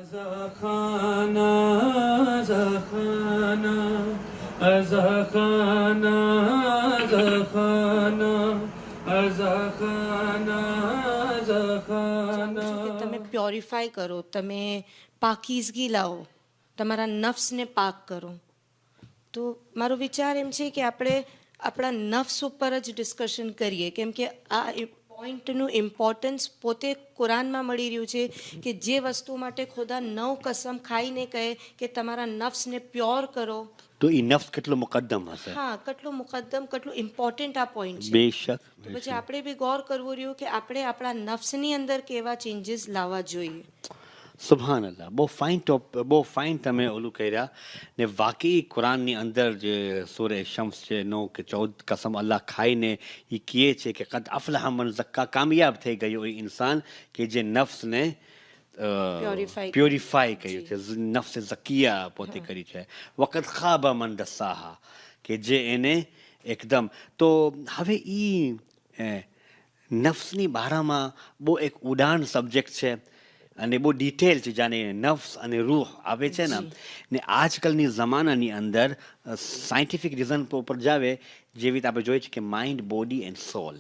Azakhana, Azakhana, Azakhana, Azakhana, Azakhana, Azakhana. કે તમે purify કરો, તમે પાકીઝગી લાવો, તમારા નફ્સને પાક કરો. તો મારો વિચાર એમ છે કે આપણે આપણા નફ્સ ઉપર જ ડિસ્કશન કરીએ, કેમ કે આ પોઈન્ટનું ઇમ્પોર્ટન્સ પોતે કુરાનમાં મળી રહ્યું છે કે જે વસ્તુ માટે ખુદા 9 કસમ ખાઈને કહે કે તમારા નફ્સને પ્યોર કરો. તો એ નફ્સ કેટલો મુકદ્દમ હશે. હા, કેટલું મુકદ્દમ, કેટલું ઇમ્પોર્ટન્ટ આ પોઈન્ટ છે. બેશક. પછી આપણે બી ગૌર કરવું રહ્યું કે આપણે આપણા નફ્સની અંદર કેવા ચેન્જીસ લાવવા જોઈએ. સુભાન અલ્લાહ, બહુ ફાઇન તમે ઓલું કર્યા ને. વાકઈ કુરાનની અંદર જે સૂરે શમ્સ છે 9 કે 14 કસમ અલ્લાહ ખાઈને એ કહે છે કે કદ અફલહ મન ઝક્કા, કામયાબ થઈ ગયો એ ઇન્સાન કે જે નફ્સને પ્યોરિફાય કર્યું છે, નફ્સ ઝકિયા પોતે કરી છે. વખત ખાબા મન દસ્સાહા, કે જે એને એકદમ. તો હવે એ નફ્સની બારામાં બહુ એક ઉડાન સબ્જેક્ટ છે અને બહુ ડિટેલ છે. જાણે નફ્સ અને રૂહ આવે છે ને આજકાલની જમાનાની અંદર સાયન્ટિફિક રીઝન ઉપર જાવે, જેવી રીતે આપણે જોઈએ છે કે માઇન્ડ, બોડી એન્ડ સોલ,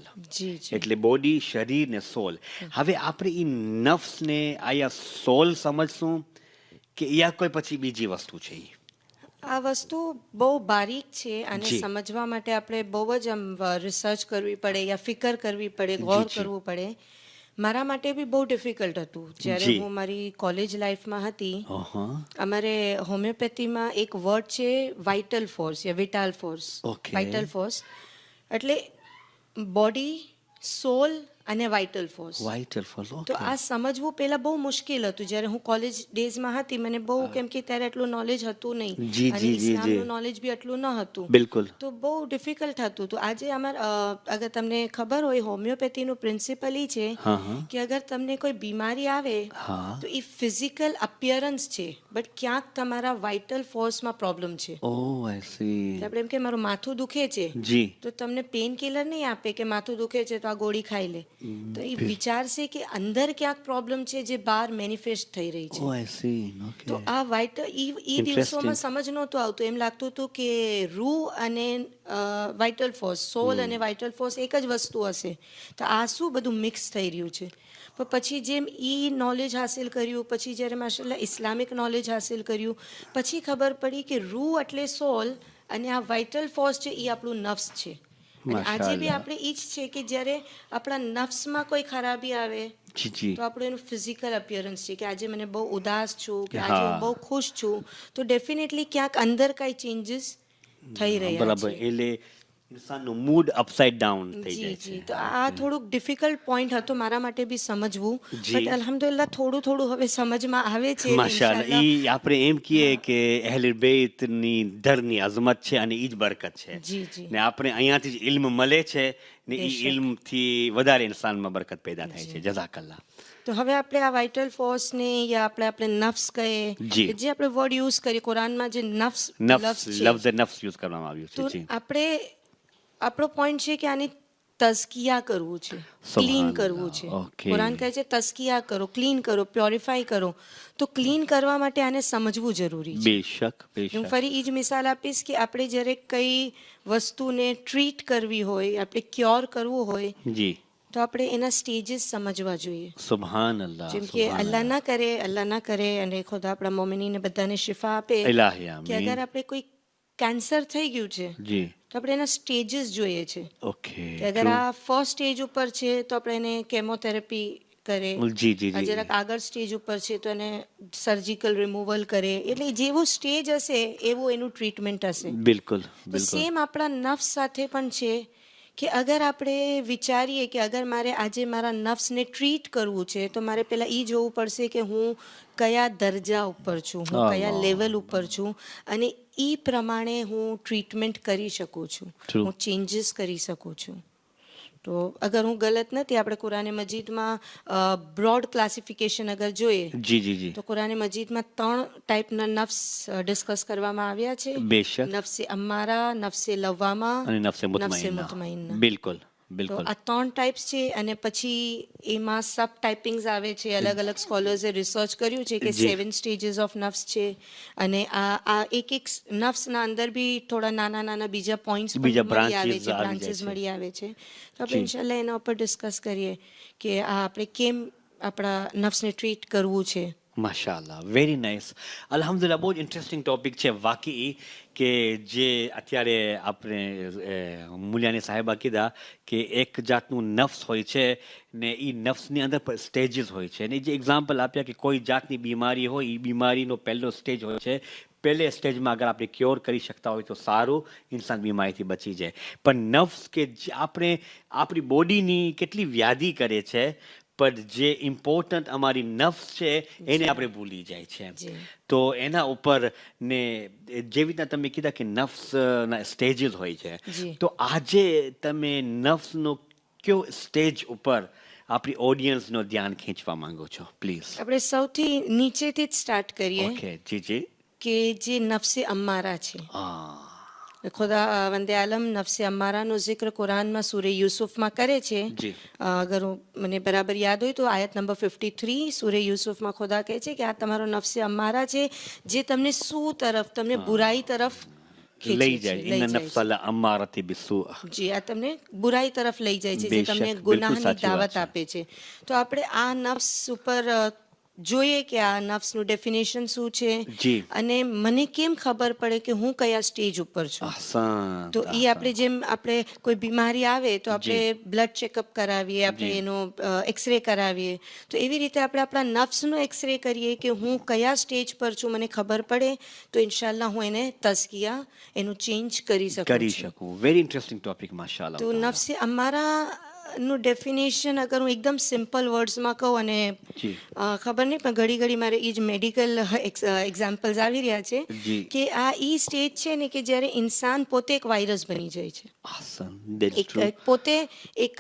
એટલે બોડી, શરીર ને સોલ. હવે આપણે એ નફ્સને આયા સોલ સમજશું કે યા કોઈ પછી બીજી વસ્તુ છે? આ વસ્તુ બહુ બારીક છે અને સમજવા માટે આપણે બહુ જ આમ રિસર્ચ કરવી પડે યા ફિકર કરવી પડે, ગૌર કરવું પડે. મારા માટે બી બહુ ડિફિકલ્ટ હતું જ્યારે હું મારી કોલેજ લાઈફમાં હતી. અમારે હોમિયોપેથીમાં એક વર્ડ છે વાઇટલ ફોર્સ યા વિટાલ ફોર્સ. વાઇટલ ફોર્સ એટલે બોડી, સોલ અને વાઇટલ ફોર્સ. તો આ સમજવું પહેલા બહુ મુશ્કેલ હતું જ્યારે હું કોલેજ ડેઝમાં હતી. મને બહુ, કેમ કે ત્યારે એટલું નોલેજ હતું નહીં અને ઇસ્લામનું નોલેજ બી એટલું ન હતું. બિલકુલ. તો બહુ ડિફિકલ્ટ હતું. તો આજે અગર તમને ખબર હોય, હોમિયોપેથીનું પ્રિન્સિપલ એ છે કે અગર તમને કોઈ બીમારી આવે તો એ ફિઝિકલ અપિયરન્સ છે, બટ ક્યાંક તમારા વાઇટલ ફોર્સમાં પ્રોબ્લેમ છે. આપણે એમ કે મારું માથું દુખે છે તો તમને પેઇન કિલર નહીં આપે કે માથું દુખે છે તો આ ગોળી ખાઈ લે. તો એ વિચારશે કે અંદર ક્યાંક પ્રોબ્લેમ છે જે બહાર મેનિફેસ્ટ થઈ રહી છે. તો આ વાઇટલ એ દિવસોમાં સમજ નહોતું આવતું. એમ લાગતું હતું કે રૂહ અને વાઇટલ ફોર્સ, સોલ અને વાઇટલ ફોર્સ એક જ વસ્તુ હશે. તો આ શું બધું મિક્સ થઈ રહ્યું છે. પણ પછી જેમ નોલેજ હાસિલ કર્યું, પછી જ્યારે માશાલ્લાહ ઇસ્લામિક નોલેજ હાસિલ કર્યું, પછી ખબર પડી કે રૂહ એટલે સોલ અને આ વાઇટલ ફોર્સ છે એ આપણું નફ્સ છે. અને આજે બી આપણે એ જ છે કે જ્યારે આપણા નફ્સમાં કોઈ ખરાબી આવે તો આપણું એનું ફિઝિકલ અપિયરન્સ છે કે આજે મને બહુ ઉદાસ છું, કે આજે હું બહુ ખુશ છું, તો ડેફિનેટલી ક્યાંક અંદર કાંઈ ચેન્જીસ થઈ રહ્યા છે. એટલે ઇન્સાનનું મૂડ અપસાઇડ ડાઉન થઈ જાય છે. તો આ થોડુંક ડિફિકલ્ટ પોઈન્ટ હતો મારા માટે બી સમજવું, બટ અલ્હમ્દુલિલ્લાહ થોડું હવે સમજમાં આવે છે. માશાઅલ્લાહ, ઈ આપણે એમ કહીએ કે અહેલ બેતની દરની અઝમત છે અને ઈ જ બરકત છે. ને આપણે અહીંયાથી જ ઇલ્મ મળે છે ને ઈ ઇલ્મથી વધારે ઇન્સાનમાં બરકત પેદા થાય છે. જઝાકલ્લાહ. તો હવે આપણે આ વાઇટલ ફોર્સ ને યા આપણે નફ્સ કહીએ, જે આપણે વર્ડ યુઝ કરીએ કુરાનમાં, જે નફ્સ યુઝ કરવામાં આવ્યું છે. તો આપણે આપણો પોઈન્ટ છે કે આની તઝકિયા કરવું છે, ક્લીન કરવું છે. કુરાન કહે છે તઝકિયા કરો, ક્લીન કરો, પ્યોરિફાઈ કરો. તો ક્લીન કરવા માટે આને સમજવું જરૂરી છે. બેશક. હું ફરી એ જ મિસાલ આપીશ કે આપણે જ્યારે કઈ વસ્તુને ટ્રીટ કરવી હોય, આપણે ક્યોર કરવું હોય તો આપણે એના સ્ટેજીસ સમજવા જોઈએ. સુભાનઅલ્લાહ. જેમ કે અલ્લાહ ના કરે અને ખુદા આપણા મોમિનીને બધાને શિફા આપે કે અગર આપણે કોઈ કેન્સર થઈ ગયું છે તો આપણે એના સ્ટેજીસ જોઈએ છે કે અગર આ ફર્સ્ટ સ્ટેજ ઉપર છે તો આપણે એને કેમોથેરાપી કરે, જરાક આગળ સ્ટેજ ઉપર છે તો એને સર્જિકલ રિમૂવલ કરે. એટલે જેવું સ્ટેજ હશે એવું એનું ટ્રીટમેન્ટ હશે. બિલકુલ. સેમ આપણા નફ્સ સાથે પણ છે કે અગર આપણે વિચારીએ કે અગર મારે આજે મારા નફ્સને ટ્રીટ કરવું છે તો મારે પહેલાં એ જોવું પડશે કે હું કયા દરજા ઉપર છું, હું કયા લેવલ ઉપર છું, અને એ પ્રમાણે હું ટ્રીટમેન્ટ કરી શકું છું, હું ચેન્જીસ કરી શકું છું. તો અગર હું ગલત નથી, આપણે કુરાને મજીદમાં બ્રોડ ક્લાસિફિકેશન અગર જોઈએ તો કુરાને મજીદમાં 3 ટાઈપના નફ્સ ડિસ્કસ કરવામાં આવ્યા છે. નફ્સે અમ્મારા, નફ્સે લવામા અને નફ્સે મુતમઈન્ના. બિલકુલ. બિલકુલ. આ 3 ટાઈપ્સ છે અને પછી એમાં સબ ટાઈપિંગ્સ આવે છે. અલગ અલગ સ્કોલર્સે રિસર્ચ કર્યું છે કે જી. 7 સ્ટેજીસ ઓફ નર્વ્સ છે અને આ એક નર્વ્સના અંદર બી થોડા નાના નાના બીજા પોઈન્ટ્સ બીજા પણ મળી આવે branches છે, આવી બ્રાન્ચીસ જાય છે. મળી આવે છે. તો આપણે જી. ઇન્શાલ્લાહ એના ઉપર ડિસ્કસ કરીએ કે આ આપણે કેમ આપણા નર્વ્સને ટ્રીટ કરવું છે. માશાઅલ્લાહ, વેરી નાઇસ. અલ્હમ્દુલિલ્લાહ, બહુ જ ઇન્ટરેસ્ટિંગ ટોપિક છે વાકઈ, કે જે અત્યારે આપણે મુલિયાની સાહેબા કીધા કે એક જાતનું નફ્સ હોય છે ને એ નફ્સની અંદર સ્ટેજીસ હોય છે. ને જે એક્ઝામ્પલ આપ્યા કે કોઈ જાતની બીમારી હોય, એ બીમારીનો પહેલો સ્ટેજ હોય છે. પહેલે સ્ટેજમાં અગર આપણે ક્યોર કરી શકતા હોય તો સારું, ઇન્સાન બીમારીથી બચી જાય. પણ નફ્સ કે જે આપણી બોડીની કેટલી વ્યાધિ કરે છે, પણ જે ઇમ્પોર્ટન્ટ અમારી નફ્સ છે એને આપણે ભૂલી જાય છે. જી. તો એના ઉપર ને જેવી રીતના તમે કીધા કે નફ્સના સ્ટેજીસ હોય છે, જી. તો આજે તમે નફ્સનો કયો સ્ટેજ ઉપર આપણી ઓડિયન્સનો ધ્યાન ખેંચવા માંગો છો, પ્લીઝ? આપણે સૌથી નીચેથી જ સ્ટાર્ટ કરીએ ઓકે, જી. કે જે નફ્સે અમ્મારા છે. હા, ખુદા વંદે આલમ નફ્સે અમ્મારાનો જિક્ર કુરાનમાં સૂરે યુસુફમાં કરે છે. જી. અગર મને બરાબર યાદ હોય તો આયત નંબર 53 સૂરે યુસુફમાં ખુદા કહે છે કે આ તમારો નફ્સે અમ્મારા છે જે તમને તમને બુરાઈ તરફ ખેંચે લઈ છે, જાય. ઇન્ન નફ્સલ અમ્મારતી બિસ્સુ. જી, આ તમને બુરાઈ તરફ લઈ જાય છે, જે બેશક, તમને બિલકુલ ગુનાહની સાચી વાત દાવત છે. આપે છે. તો આપણે આ નફ્સ ઉપર જોઈએ કે આ નફ્સનું ડેફિનેશન શું છે જી. અને મને કેમ ખબર પડે કે હું કયા સ્ટેજ ઉપર છું. ahsan, તો એ આપણે જેમ આપણે કોઈ બીમારી આવે તો આપણે જી. બ્લડ ચેકઅપ કરાવીએ, આપણે જી. એનો એક્સરે કરાવીએ, તો એવી રીતે આપણે આપણા નફ્સનો એક્સરે કરીએ કે હું કયા સ્ટેજ પર છું, મને ખબર પડે તો ઇન્શાલ્લાહ હું એને તસ્કિયા એનું ચેન્જ કરી શકું. વેરી ઇન્ટરેસ્ટિંગ ટોપિક, માશાઅલ્લાહ. તો નફ્સે અમારા નું ડેફિનેશન અગર હું એકદમ સિમ્પલ વર્ડ્સમાં કહું અને જી. ખબર નહીં પણ ઘડી મારે એ જ મેડિકલ એક્ઝામ્પલ્સ આવી રહ્યા છે જી. કે આ ઈ સ્ટેજ છે ને કે જ્યારે ઇન્સાન પોતે એક વાયરસ બની જાય છે, ahsan, that's true. પોતે એક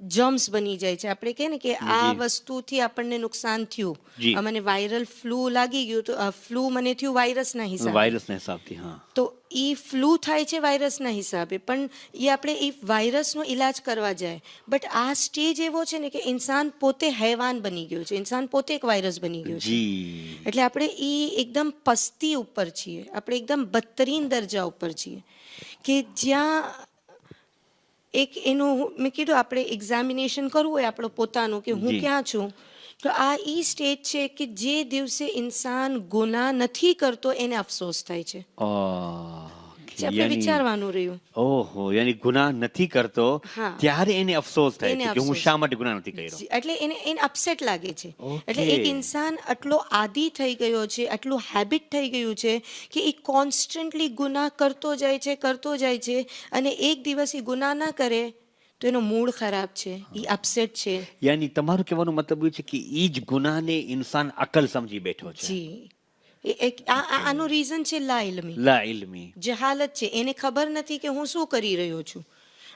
જર્મ્સ બની જાય છે. આપણે કહે ને કે આ જી. વસ્તુથી આપણને નુકસાન થયું, જી. મને વાયરલ ફ્લૂ લાગી ગયું તો ફ્લૂ મને થયું વાયરસના હિસાબે. વાયરસના હિસાબથી, હા. તો એ ફ્લૂ થાય છે વાયરસના હિસાબે, પણ એ આપણે એ વાયરસનો ઈલાજ કરવા જાય, બટ આ સ્ટેજ એવો છે ને કે ઇન્સાન પોતે હૈવાન બની ગયો છે, ઇન્સાન પોતે એક વાયરસ બની ગયો છે. જી. એટલે આપણે એ એકદમ પસ્તી ઉપર છીએ, આપણે એકદમ બદતરીન દરજા ઉપર છીએ કે જ્યાં એક એનું મેં કીધું આપણે એક્ઝામિનેશન કરવું હોય આપણું પોતાનું કે હું જી. ક્યાં છું. તો આ ઈ સ્ટેજ છે કે જે દિવસે ઇન્સાન ગુનાહ નથી કરતો એને અફસોસ થાય છે. જે આપણે વિચારવાનું રહ્યું. ઓહો, યાની ગુનાહ નથી કરતો હા. ત્યારે એને અફસોસ થાય એને છે કે હું અફસોસ. શા માટે ગુનાહ નથી કર્યો. એટલે એને અપસેટ લાગે છે. ઓકે. એટલે એક ઇન્સાન આટલો આદી થઈ ગયો છે, આટલું હેબિટ થઈ ગયું છે કે એ કોન્સ્ટન્ટલી ગુનાહ કરતો જાય છે અને એક દિવસ એ ગુનાહ ના કરે તો એનો મૂડ ખરાબ છે, એ અપસેટ છે. યાની તમારું કહેવાનો મતલબ એ છે કે એ જ ગુનાહને ઇન્સાન અકલ સમજી બેઠો છે. જી, આનું રીઝન છે લા ઇલ્મી, લા ઇલ્મી. જહાલત છે. એને ખબર નથી કે હું શું કરી રહ્યો છું.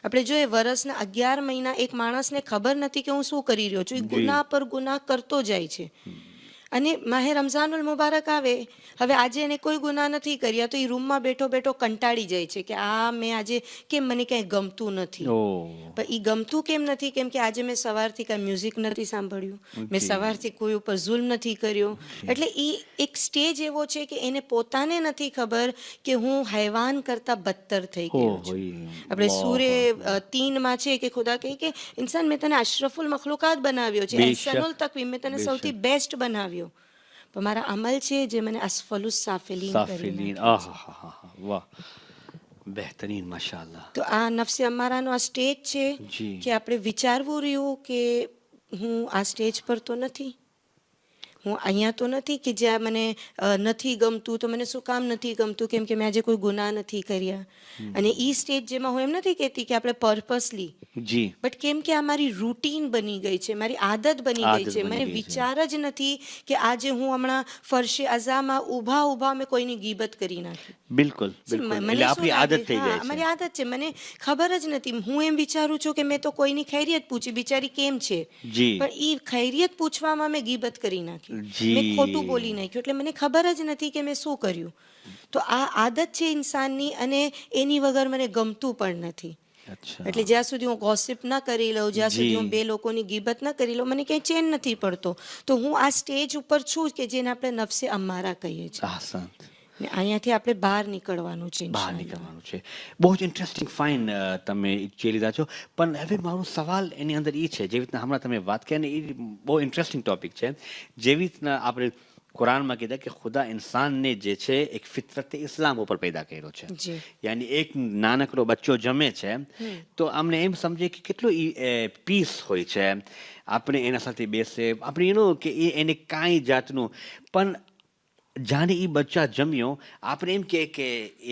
આપણે જોઈએ વરસના 11 મહિના એક માણસને ખબર નથી કે હું શું કરી રહ્યો છું, એ ગુનાહ પર ગુનાહ કરતો જાય છે. અને માહે રમઝાનુલ મુબારક આવે, હવે આજે એને કોઈ ગુનાહ નથી કર્યા તો એ રૂમમાં બેઠો કંટાળી જાય છે કે આ મેં આજે કેમ મને ક્યાંય ગમતું નથી. પણ એ ગમતું કેમ નથી? કેમ કે આજે મેં સવારથી કાંઈ મ્યુઝિક નથી સાંભળ્યું, મેં સવારથી કોઈ ઉપર જુલ્મ નથી કર્યો. એટલે એ એક સ્ટેજ એવો છે કે એને પોતાને નથી ખબર કે હું હૈવાન કરતાં બદતર થઈ ગયો છું. આપણે સૂરે 3માં છે કે ખુદા કહે કે ઇન્સાન મેં તને અશરફુલ મખલુકાત બનાવ્યો છે, અહસનુલ તકવીમ, મેં તને સૌથી બેસ્ટ બનાવ્યો, પણ મારા અમલ છે જે મને અસફલુસ સાફિલીન કરી નાખ્યો છે. વાહ, બહેતરીન, માશાઅલ્લાહ. તો આ નફ્સે અમારાનો આ સ્ટેજ છે જી. કે આપણે વિચારવું રહ્યું કે હું આ સ્ટેજ પર તો નથી, હું અહીંયા તો નથી કે જ્યાં મને નથી ગમતું. તો મને શું કામ નથી ગમતું? કેમ કે મેં આજે કોઈ ગુનાહ નથી કર્યા. અને એ સ્ટેજ જેમાં હું એમ નથી કહેતી કે આપણે પર્પસલી, જી, બટ કેમ કે આ મારી રૂટીન બની ગઈ છે, મારી આદત બની ગઈ છે. મને વિચાર જ નથી કે આજે હું હમણાં ફરશે અઝામાં ઊભા મેં કોઈની ગીબત કરી નાખી. બિલકુલ. એટલે આપણી આદત થઈ જાય છે. મારી આદત છે, મને ખબર જ નથી. હું એમ વિચારું છું કે મેં તો કોઈની ખૈરિયત પૂછી, બિચારી કેમ છે, જી. પણ એ ખૈરિયત પૂછવામાં મેં ગીબત કરી નાખી, જી. મેં ખોટું બોલી નાખ્યું. એટલે મને ખબર જ નથી કે મેં શું કર્યું. તો આ આદત છે ઇન્સાનની અને એની વગર મને ગમતું પણ નથી. અચ્છા. એટલે જ્યાં સુધી હું ગોસિપ ના કરી લઉં, જ્યાં જી. સુધી હું બે લોકોની ગીબત ના કરી લઉં, મને ક્યાંય ચેન નથી પડતો. તો હું આ સ્ટેજ ઉપર છું કે જેને આપણે નફસે અમારા કહીએ છીએ. આસંત. ને અહીંયાથી આપણે બહાર નીકળવાનું છે. બહાર ઇન્શાઅલ્લાહ. નીકળવાનું છે. બહુ જ ઇન્ટરેસ્ટિંગ ફાઇન તમે જે લીધા છો. પણ હવે મારો સવાલ એની અંદર એ છે, જેવી રીતના હમણાં તમે વાત કરી ને એ બહુ ઇન્ટરેસ્ટિંગ ટોપિક છે. જેવી રીતના આપણે કુરાનમાં કીધા કે ખુદા ઇન્સાનને જે છે એક ફિતરતે ઇસ્લામ ઉપર પેદા કર્યો છે. જી. યાની એક નાનકડો બચ્ચો જમે છે તો અમને એમ સમજે કે કેટલો પીસ હોય છે. આપણે એના સાથે બેસે, આપણે કે એને કાંઈ જાતનું પણ જાણે એ બચ્ચા જમ્યો આપણે એમ કે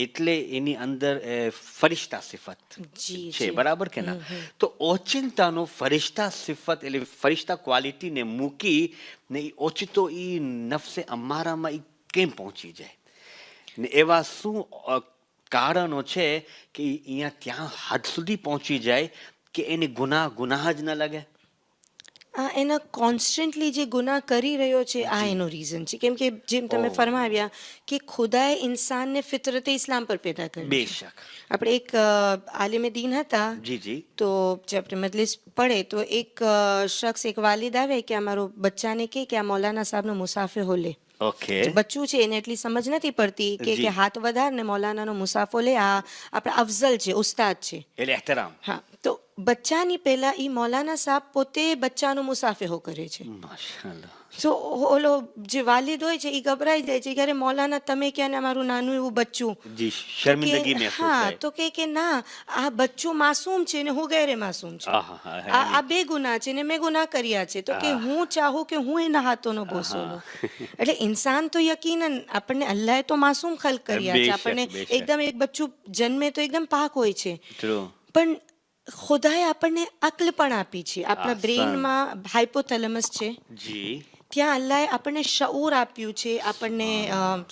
એટલે એની અંદર ફરિશ્તા સિફત જી, છે, જી. બરાબર કે ના? તો ઓચિંતાનો ફરિશ્તા સિફત એટલે ફરિશ્તા ક્વોલિટીને મૂકી ને એ ઓચિતો એ નફસે અમારામાં એ કેમ પહોંચી જાય ને એવા શું કારણો છે કે અહીંયા ત્યાં હદ સુધી પહોંચી જાય કે એને ગુનાહ જ ન લાગે? આ એના કોન્સ્ટન્ટલી જે ગુનાહ કરી રહ્યો છે આ એનો રીઝન છે. કેમ કે જેમ તમે ફરમાવ્યા કે ખુદાએ ઇન્સાનને ફિતરતે ઇસ્લામ પર પેદા કર્યો છે. બેશક. આપણે એક આલિમે દીન હતા, જી જી. તો જે આપણે મજલિસ પડે તો એક શખ્સ, એક વાલિદ આવે કે અમારો બચ્ચાને કે આ મૌલાના સાહેબનો મુસાફિર હો લે. ઓકે. બચ્ચું છે એને એટલી સમજ નથી પડતી જી. કે હાથ વધાર ને મૌલાનાનો મુસાફો લે, આ આપણા અફઝલ છે, ઉસ્તાદ છે. એટલે એહતરામ. હા, તો બચ્ચાની પહેલા ઈ મૌલાના સાહેબ પોતે બચ્ચાનો મુસાફેહો કરે છે. માશાઅલ્લાહ. તો ઓલો જે વાલિદ હોય છે એ ગભરાઈ જાય છે કે અરે મૌલાના તમે ક્યાં ને અમારું નાનું એવું બચ્ચું. જી, શર્મિંદગી કે મહેસૂસ હા, થાય. તો કે ના, આ બચ્ચું માસૂમ છે ને હું ગેરે માસૂમ છે. આ બે ગુનાહ છે ને મેં ગુનાહ કર્યા છે. તો કે હું ચાહું કે હું એના હાથોનો બોસો લઉં. એટલે ઇન્સાન તો યકીનન આપણને અલ્લાહે તો માસૂમ ખલ્ક કર્યા છે. બેશક, આપણને બેશક. એકદમ એક બચ્ચું જન્મે તો એકદમ પાક હોય છે. True. પણ ખુદાએ આપણને અક્લ પણ આપી છે. આપણા આસાન. બ્રેઇનમાં હાઇપોથેલેમસ છે, જી. ત્યાં અલ્લાહે આપણને શઉર આપ્યું છે. આપણને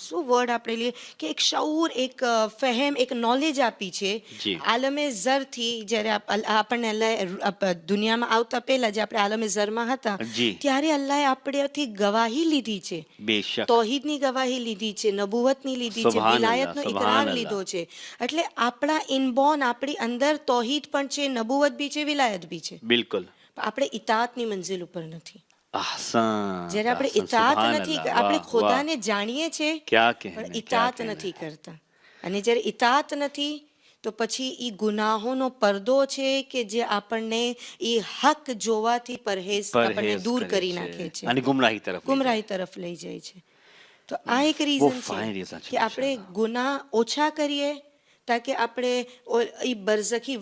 શું વર્ડ આપણે લઈએ કે એક શઉર, એક ફહેમ, એક નોલેજ આપી છે. જી. આલમે ઝરથી જ્યારે આપણને અલ્લાહે દુનિયામાં આવતા પહેલા જે આપણે આલમે ઝરમાં હતા જી. ત્યારે અલ્લાહે આપણેથી ગવાહી લીધી છે. બેશક. તૌહીદની ગવાહી લીધી છે, નબુવતની લીધી છે, સુબહાનલ્લાહ, વિલાયતનો ઇકરાર સુબહાનલ્લાહ. લીધો છે. એટલે આપણા ઇનબોર્ન, આપણી અંદર તૌહીદ પણ છે, નબુવત બી છે, વિલાયત બી છે. બિલકુલ. આપણે ઇતાઅતની મંઝિલ ઉપર નથી. ahsan. જ્યારે આપણે ahsan. ઇતાઅત સુબહાનલ્લાહ. નથી, વાહ, આપણે વાહ. ખુદાને જાણીએ છીએ ક્યા કહેને, પણ ક્યા ઇતાઅત કહેને. નથી કરતા. અને જ્યારે ઇતાઅત નથી તો પછી ઈ ગુનાહોનો પડદો છે કે જે આપણને ઈ હક જોવાથી પરહેઝ આપણને પરહેઝ દૂર કરે કરી છે. નાખે છે, અને ગુમરાહી તરફ લઈ ગુમરાહી તરફ લઈ જાય છે. તો આ એક બહુ રીઝન fine reason છે છે, કે આપણે ગુનાહ ઓછા કરીએ તાકે આપણે એ બરઝખી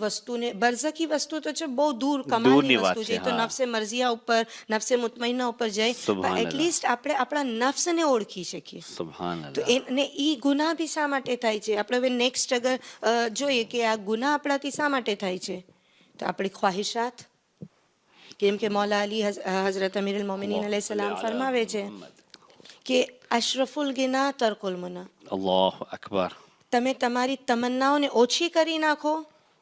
વસ્તુ તો છે બહુ દૂર કમાલની દૂરની વાત વસ્તુ છે, છે. તો હા. નફસે મરઝિયા ઉપર, નફસે મુતમઈના ઉપર જાય, પણ સુબહાનલ્લાહ. એટલીસ્ટ આપણે આપણા નફ્સને ઓળખી શકીએ. તો સુબહાનલ્લાહ. એને ઈ ગુનાહ બી શા માટે થાય છે? આપણે હવે નેક્સ્ટ અગર જોઈએ કે આ ગુનાહ આપણાથી શા માટે થાય છે, તો આપણી ખ્વાહિશાત. કેમ કે મૌલા અલી હઝરત અમીરુલ મોમિનીન અલૈહિ સલામ ફરમાવે છે કે અશરફુલ ગિના તરકુલ મુના. અલ્લાહુ અકબર. તમે તમારી તમન્નાઓને ઓછી કરી નાખો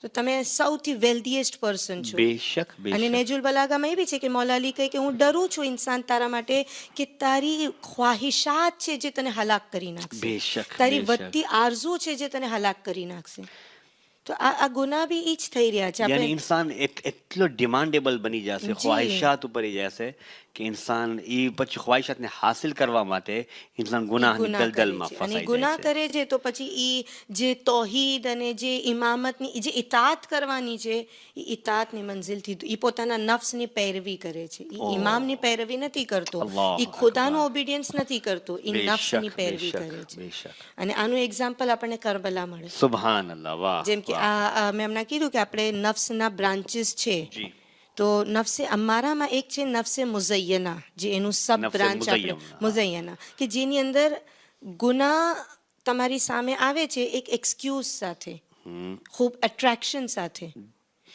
તો તમે સૌથી વેલ્ધીએસ્ટ પર્સન છો. બેશક, અને બેશક. નેજુલ બલાગામાં એવી છે કે મૌલા અલી કહે કે હું ડરું છું ઇન્સાન તારા માટે કે તારી ખ્વાહિશાત છે જે તને હલાક કરી નાખશે, બેશક, તારી બેશક. વધતી આરઝુ છે જે તને હલાક કરી નાખશે. તો આ ગુનાહ બી ઈ જ થઈ રહ્યા છે. યાની આપણે ઇન્સાન એટલો ડિમાન્ડેબલ બની જશે, જી. ખ્વાહિશાત ઉપર જશે કે ઇન્સાન એ પછી ખ્વાહિશાતને હાસિલ કરવા માટે ઇન્સાન ઈ ગુનાહની ગુનાહ કરે દલદલમાં છે. અને ફસાઈ ગુનાહ જાય છે. કરે છે તો પછી ઈ જે તૌહીદ અને જે ઇમામતની જે ઇતાઅત કરવાની છે એ ઇતાઅતની મંઝિલથી ઈ પોતાના નફ્સની પેરવી કરે છે. ઈ ઇમામની પેરવી નથી કરતો, અલ્લાહુ ઈ ખુદાનું અકબર. ઓબિડિયન્સ નથી કરતો, ઈ બેશક, નફ્સની પેરવી બેશક, કરે છે. બેશક. અને આનું એક્ઝામ્પલ આપણને કરબલા મળે. સુબહાનલ્લાહ. વાહ, જેમ કે વાહ. આ મેં હમણાં કીધું કે આપણે નફ્સના બ્રાન્ચીસ છે. જી. તો નફસે અમારામાં એક છે નફસે મુઝય્યના, જે એનું સબ નફસે બ્રાન્ચ આપણે મુઝય્યના, હા. મુઝય્યના, કે જેની અંદર ગુનાહ તમારી સામે આવે છે એક એક્સક્યુઝ સાથે, ખૂબ એટ્રેક્શન સાથે.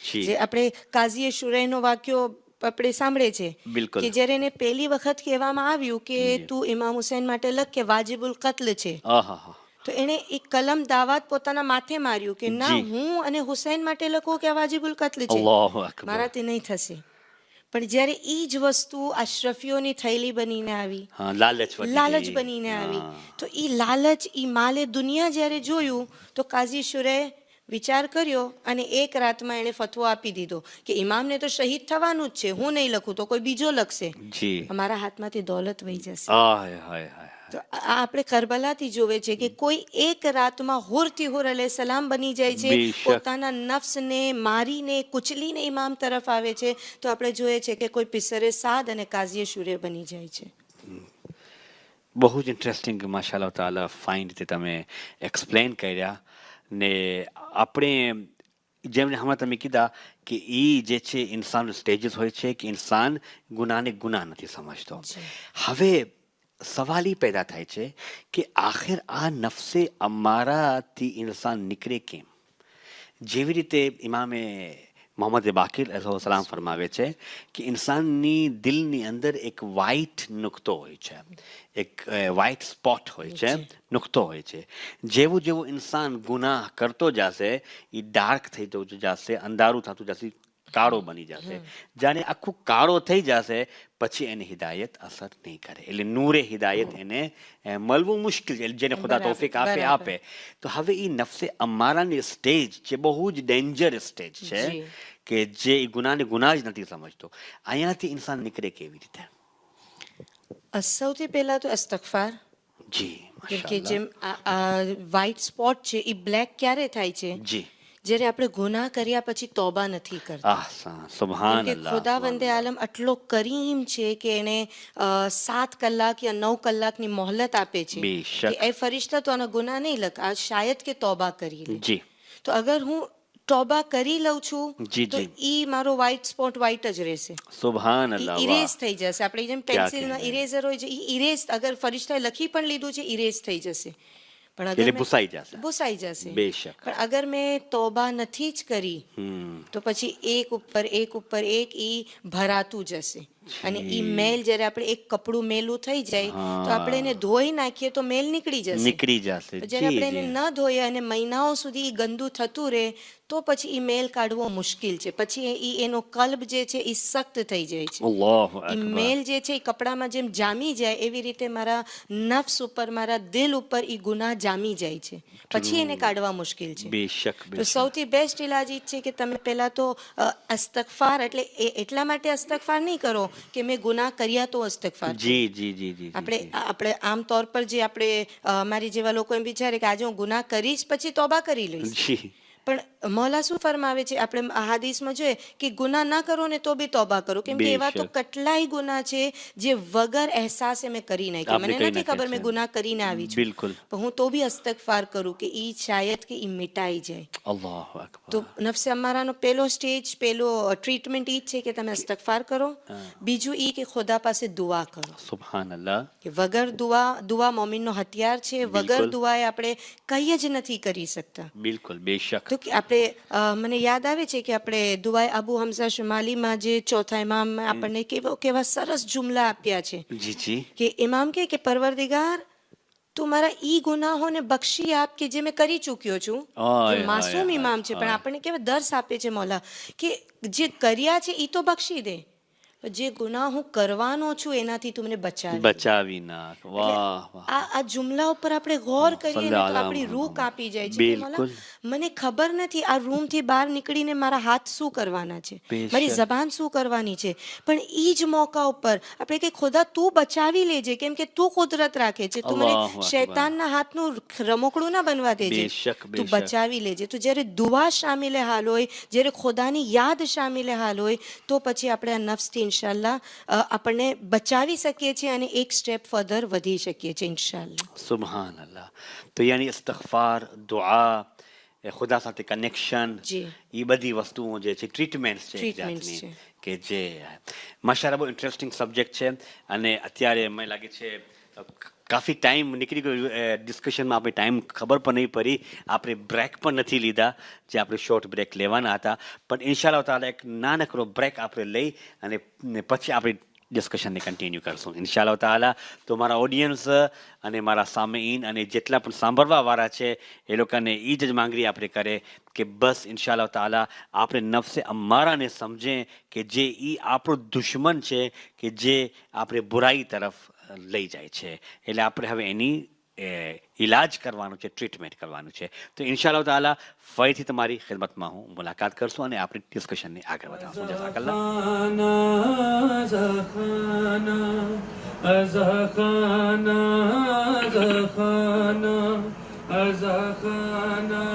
જી. જે આપણે કાઝીએ શુરૈનો વાક્યો આપણે સાંભળે છે બિલકુલ. કે જ્યારે એને પહેલી વખત કહેવામાં આવ્યું કે તું ઇમામ હુસૈન માટે લખ કે વાજિબુલ કત્લ છે, આહા. તો એણે એક કલમ દાવાત પોતાના માથે માર્યું કે ના, જી. હું અને હુસૈન માટે લખું કે આ વાજિબુલ કત્લ છે, અલ્લાહુ અકબર. મારાથી નહીં થશે. પણ જ્યારે ઈ જ વસ્તુ અશરફીઓની થૈલી બનીને આવી, હા, લાલચ વધી લાલચ ગઈ. બનીને આવી, હા. તો ઈ લાલચ, ઈ માલે દુનિયા જ્યારે જોયું તો કાઝી શુરે વિચાર કર્યો અને એક રાતમાં એણે ફતવો આપી દીધો કે ઇમામને તો શહીદ થવાનું જ છે, હું નહીં લખું તો કોઈ બીજો લખશે, જી અમારા હાથમાંથી દોલત વહી જશે. હાય હાય હાય તો આ આપણે કરબલાથી જોવે છે કે કોઈ એક રાતમાં હુરથી હુર અલૈહિસ્સલામ બની જાય છે, બેશક. પોતાના નફ્સને મારીને કુચલીને ઇમામ તરફ આવે છે. તો આપણે જોઈએ છે કે કોઈ પિસરે સાદ અને કાઝીએ શુરે બની જાય છે. બહુ જ ઇન્ટરેસ્ટિંગ માશાઅલ્લાહ તાલા ફાઇન રીતે તમે એક્સપ્લેન કર્યા ને આપણે જેમને હમણાં તમે કીધા કે એ જે છે ઇન્સાન સ્ટેજીસ હોય છે કે ઇન્સાન ગુનાને ગુનાહ નથી સમજતો. હવે સવાલ એ પેદા થાય છે કે આખિર આ નફસે અમારાથી ઇન્સાન નીકળે કેમ? જેવી રીતે ઇમામે મોહમ્મદ બાકિર સલામ ફરમાવે છે કે ઇન્સાનની દિલની અંદર એક વ્હાઇટ નુકતો હોય છે, એક વ્હાઇટ સ્પોટ હોય છે, નુકતો હોય છે. જેવું જેવું ઇન્સાન ગુનાહ કરતો જશે એ ડાર્ક થઈ જશે, અંધારું થતું જશે, કાળો બની જશે. જાણે આખું કાળો થઈ જશે પછી એને હિદાયત અસર નહીં કરે, એટલે નૂરે હિદાયત એને મળવું મુશ્કેલ છે, જેને ખુદા તૌફીક આપે. તો હવે એ નફસે અમારાની સ્ટેજ જે બહુ જ ડેન્જરસ સ્ટેજ છે કે જે ગુનાને ગુનાહ જ નથી સમજતો, અહીંયાથી ઇન્સાન નીકળે કેવી રીતે? સૌથી પહેલા તો અસ્તગફાર. જી કેમ કે જેમ આ વ્હાઇટ સ્પોટ છે એ બ્લેક ક્યારે થાય છે? જી જ્યારે આપણે ગુનાહ કર્યા પછી તોબા નથી કરતા. સુબહાનલ્લાહ. ખુદાવંદે આલમ આટલો કરીમ છે કે એને 7 કલાક યા 9 કલાકની મોહલત આપે છે બેશક. કે એ ફરિશ્તા તો આનો ગુનાહ નહીં લખ, આ શાયદ કે તોબા કરી લે. જી તો અગર હું તોબા કરી લઉં છું જી, તો જી. ઈ મારો વ્હાઇટ સ્પોટ વ્હાઇટ જ રહેશે, સુબહાનલ્લાહ. ઇરેઝ થઈ જશે. આપણે જેમ પેન્સિલમાં કહેવાય. ઇરેઝર હોય છે, ઇરેઝ અગર ફરિશ્તાએ લખી પણ લીધું છે ઇરેઝ થઈ જશે. પણ એટલે અગર ભૂસાઈ જશે. ભૂસાઈ જશે. બેશક. પણ અગર મેં તોબા નથી જ કરી તો પછી એક ઉપર એક ઈ ભરાતું જશે. અને ઈ મેલ જ્યારે આપણે એક કપડું મેલું થઈ જાય તો આપણે એને ધોઈ નાખીએ તો મેલ નીકળી જશે. નીકળી જશે. જ્યારે આપણે એને ન ધોઈએ અને મહિનાઓ સુધી ઈ ગંદુ થતું રહે તો પછી ઈ મેલ કાઢવો મુશ્કેલ છે. પછી ઈ એનો કલ્બ જે છે એ સખ્ત થઈ જાય છે. અલ્લાહુ ઈ અકબર. મેલ જે છે એ કપડામાં જેમ જામી જાય એવી રીતે મારા નફ્સ ઉપર, મારા દિલ ઉપર ઈ ગુનાહ જામી જાય છે. પછી એને કાઢવા મુશ્કેલ છે. બેશક તો બેશક. સૌથી બેસ્ટ ઇલાજ ઈ છે કે તમે પહેલા તો અસ્તગફાર, એટલે એટલા માટે અસ્તગફાર નહીં કરો કે મેં ગુનાહ કર્યા તો અસ્તગફાર કરું. જી જી જી જી. આપણે આમ તौर પર જે આપણે મારી જેવા લોકો એમ વિચારે કે આજે હું ગુનાહ કરીશ પછી તોબા કરી લઈશ. જી પણ મૌલા શું ફરમાવે છે, આપણે આ હાદીસમાં જોઈએ કે ગુનાહ ના કરો ને તો બી તોબા કરો. કેમ કે એવા તો બેશક. કેટલાય ગુનાહ છે જે વગર અહેસાસે મેં કરી નાખ્યા. આપણે મને કરી નથી ખબર નાખ્યા મેં છે. ગુનાહ કરીને આવી છું, બિલકુલ. પણ હું તો બી અસ્તગફાર કરું કે ઈ શાયદ કે ઈ મિટાઈ જાય. અલ્લાહુ અકબર. તો નફસે અમારાનો પહેલો સ્ટેજ, પહેલો ટ્રીટમેન્ટ ઈ જ છે કે તમે અસ્તગફાર કરો. બીજું ઈ કે ખુદા પાસે દુઆ કરો. સુબહાનલ્લાહ. કે વગર દુઆ મોમિનનો હથિયાર છે. વગર બિલકુલ. દુઆએ આપણે કંઈ જ નથી કરી શકતા. બિલકુલ બેશક. તો કે આપણે મને યાદ આવે છે કે આપણે દુઆએ અબુ હમઝા શુમાલીમાં જે ચોથા ઇમામ આપણને કેવા સરસ જુમલા આપ્યા છે જી જી. કે ઇમામ કે પરવરદિગાર તું મારા ઈ ગુનાહોને બક્ષી આપ કે જે મેં કરી ચૂક્યો છું. હાય, જે માસૂમ હાય, ઇમામ છે, પણ હાય. આપણને કેવા દર્શ આપે છે મૌલા કે જે કર્યા છે ઈ તો બક્ષી દે, જે ગુનાહ હું કરવાનો છું એનાથી તું મને બચાવી. બચાવી નાખ. વાહ વાહ. આ જુમલા ઉપર આપણે ગૌર કરીએ ને તો સલ્લા આપણી અલા રૂહ કાપી જાય છે કે બિલકુલ. મૌલા મને ખબર નથી આ રૂમથી બહાર નીકળીને મારા હાથ શું કરવાના છે, બેશક. મારી જબાન શું કરવાની છે, પણ ઈ જ મોકા ઉપર આપણે કે ખુદા તું બચાવી લેજે, કેમ કે તું કુદરત રાખે છે, તું મને અલ્લાહુ અકબર. શૈતાનના હાથનું રમકડું ના બનવા દેજે, બેશક, તું બેશક. બચાવી લેજે. તો જ્યારે દુઆ શામિલે હાલ હોય, જ્યારે ખુદાની યાદ શામિલે હાલ હોય તો પછી આપણે આ નફ્સથી ઇન્શાલ્લાહ આપણને બચાવી શકીએ છીએ અને એક સ્ટેપ ફર્ધર વધી શકીએ છીએ ઇન્શાલ્લાહ. સુબહાનલ્લાહ. તો યાની ઇસ્તિગફાર, દુઆ, ખુદા સાથે કનેક્શન, જી. એ બધી વસ્તુઓ જે છે ટ્રીટમેન્ટ છે એક Treatments જાતની છે. કે જે માશાઅલ્લાહ બહુ ઇન્ટરેસ્ટિંગ સબ્જેક્ટ છે. અને અત્યારે મને લાગે છે કાફી ટાઈમ નીકળી ગયો ડિસ્કશનમાં, આપણે ટાઈમ ખબર પણ નહીં પડી, આપણે બ્રેક પણ નથી લીધા જે આપણે શોર્ટ બ્રેક લેવાના હતા. પણ ઇન્શાઅલ્લાહ તાઆલા એક નાનકડો બ્રેક આપણે લઈ અને પછી આપણે ડિસ્કશનને કન્ટિન્યુ કરશું ઇન્શાઅલ્લાહ તાઆલા. તો મારા ઓડિયન્સ અને મારા સામેઈન અને જેટલા પણ સાંભળવાવાળા છે એ લોકોને એ જ માંગણી આપણે કરે કે બસ ઇન્શાઅલ્લાહ તાઆલા આપણે નફસે અમારાને સમજે કે જે એ આપણો દુશ્મન છે કે જે આપણે બુરાઈ તરફ લઈ જાય છે. એટલે આપણે હવે એની ઇલાજ કરવાનું છે, ટ્રીટમેન્ટ કરવાનું છે. તો ઇન્શાઅલ્લાહ તાલા ફરીથી તમારી ખિદમતમાં હું મુલાકાત કરશું અને આપણી ડિસ્કશનને આગળ વધારશું. જઝાકલ્લાહ. أزخانا